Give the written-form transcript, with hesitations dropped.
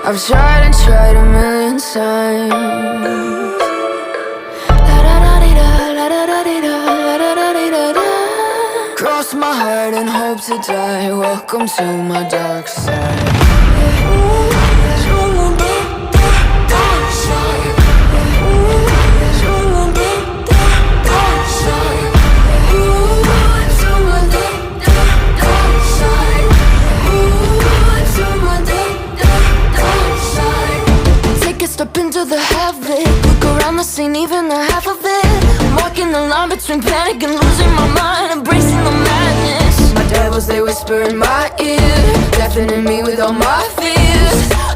I've tried and tried a million times. Cross my heart and hope to die. Welcome to my dark side. Step into the heaven, look around the scene, even the half of it. I'm walking the line between panic and losing my mind, embracing the madness. My devils, they whisper in my ear, deafening me with all my fears.